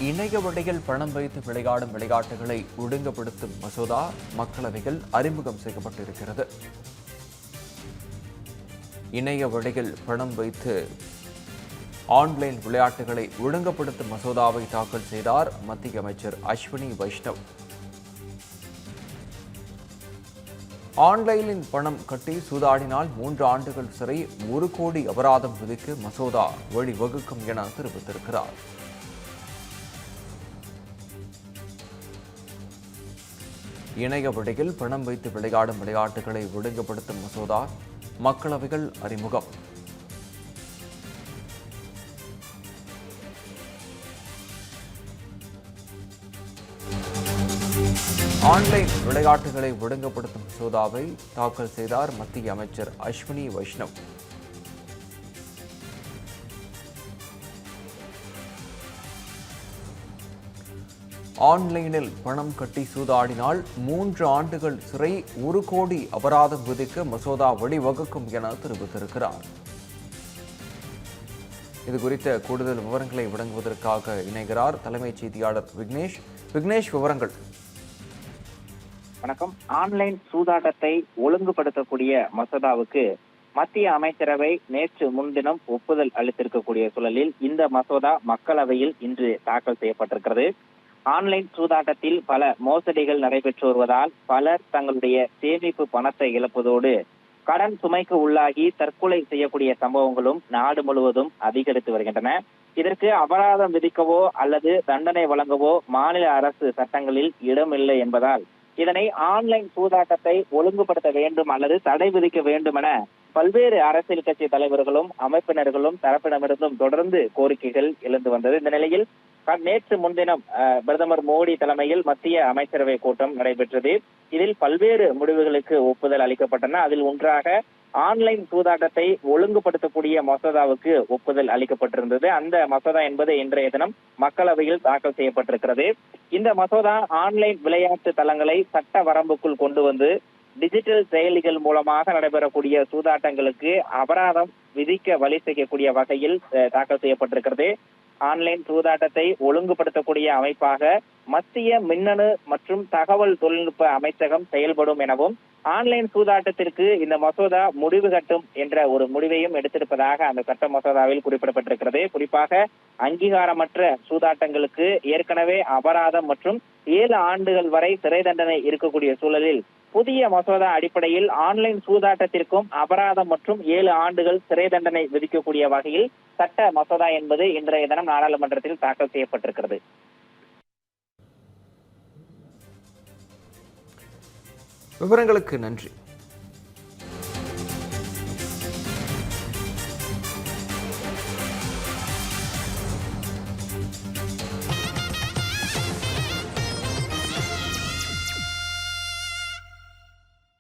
இணைய வழியில் பணம் வைத்து விளையாடும் விளையாட்டுகளை ஒழுங்குபடுத்தும் மசோதா மக்களவையில் அறிமுகம் செய்யப்பட்டிருக்கிறது. இணைய வழியில் பணம் வைத்து ஆன்லைன் விளையாட்டுகளை ஒழுங்குபடுத்தும் மசோதாவை தாக்கல் செய்தார் மத்திய அமைச்சர் அஸ்வினி வைஷ்ணவ். ஆன்லைனில் பணம் கட்டி சூதாடினால் 3 ஆண்டுகள் சிறை, 1 கோடி அபராதம் விதிக்க மசோதா வழிவகுக்கும் என தெரிவித்திருக்கிறார். இணைய வழியில் பணம் வைத்து விளையாடும் விளையாட்டுகளை ஒழுங்குபடுத்தும் மசோதா மக்களவையில் அறிமுகம். ஆன்லைன் விளையாட்டுகளை ஒழுங்குபடுத்தும் மசோதாவை தாக்கல் செய்தார் மத்திய அமைச்சர் அஸ்வினி வைஷ்ணவ். ஆன்லைனில் பணம் கட்டி சூதாடினால் 3 ஆண்டுகள் சிறை, 1 கோடி அபராதம் விதிக்க மசோதா வழிவகுக்கும் என தெரிவித்திருக்கிறார். இது குறித்த கூடுதல் விவரங்களை வழங்குவதற்காக இணைகிறார் தலைமைச் செய்தியாளர் விக்னேஷ். விக்னேஷ், விவரங்கள். வணக்கம். ஆன்லைன் சூதாட்டத்தை ஒழுங்குபடுத்தக்கூடிய மசோதாவுக்கு மத்திய அமைச்சரவை நேற்று முன்தினம் ஒப்புதல் அளித்திருக்கக்கூடிய சூழலில் இந்த மசோதா மக்களவையில் இன்று தாக்கல் செய்யப்பட்டிருக்கிறது. ஆன்லைன் சூதாட்டத்தில் பல மோசடிகள் நடைபெற்று வருவதால் பலர் தங்களுடைய சேமிப்பு பணத்தை இழப்பதோடு கடன் சுமைக்கு உள்ளாகி தற்கொலை செய்யக்கூடிய சம்பவங்களும் நாடு முழுவதும் அதிகரித்து வருகின்றன. இதற்கு அபராதம் விதிக்கவோ அல்லது தண்டனை வழங்கவோ மாநில அரசு சட்டங்களில் இடமில்லை என்பதால் இதனை ஆன்லைன் சூதாட்டத்தை ஒழுங்குபடுத்த வேண்டும் அல்லது தடை விதிக்க வேண்டும் என பல்வேறு அரசியல் கட்சி தலைவர்களும் அமைப்பினர்களும் தரப்பிடமிருந்தும் தொடர்ந்து கோரிக்கைகள் எழுந்து வந்தது. இந்த நிலையில் நேற்று முன்தினம் பிரதமர் மோடி தலைமையில் மத்திய அமைச்சரவை கூட்டம் நடைபெற்றது. இதில் பல்வேறு முடிவுகளுக்கு ஒப்புதல் அளிக்கப்பட்டன. அதில் ஒன்றாக ஆன்லைன் சூதாட்டத்தை ஒழுங்குபடுத்தக்கூடிய மசோதாவுக்கு ஒப்புதல் அளிக்கப்பட்டிருந்தது. அந்த மசோதா என்பது இன்றைய தினம் மக்களவையில் தாக்கல் செய்யப்பட்டிருக்கிறது. இந்த மசோதா ஆன்லைன் விளையாட்டு தளங்களை சட்ட வரம்புக்குள் கொண்டு வந்து டிஜிட்டல் செயலிகள் மூலமாக நடைபெறக்கூடிய சூதாட்டங்களுக்கு அபராதம் விதிக்க வழி செய்யக்கூடிய வகையில் தாக்கல் செய்யப்பட்டிருக்கிறது. ஆன்லைன் சூதாட்டத்தை ஒழுங்குபடுத்தக்கூடிய அமைப்பாக மத்திய மின்னணு மற்றும் தகவல் தொழில்நுட்ப அமைச்சகம் செயல்படும் எனவும் ஆன்லைன் சூதாட்டத்திற்கு இந்த மசோதா முடிவு கட்டும் என்ற ஒரு முடிவையும் எடுத்திருப்பதாக அந்த சட்ட மசோதாவில் குறிப்பிடப்பட்டிருக்கிறது. குறிப்பாக அங்கீகாரமற்ற சூதாட்டங்களுக்கு ஏற்கனவே அபராதம் மற்றும் 7 ஆண்டுகள் வரை சிறை தண்டனை இருக்கக்கூடிய சூழலில் புதிய மசோதா அடிப்படையில் ஆன்லைன் சூதாட்டத்திற்கும் அபராதம் மற்றும் 7 ஆண்டுகள் சிறை தண்டனை விதிக்கக்கூடிய வகையில் சட்ட மசோதா என்பது இன்றைய தினம் நாடாளுமன்றத்தில் தாக்கல் செய்யப்பட்டிருக்கிறது. விவரங்களுக்கு நன்றி.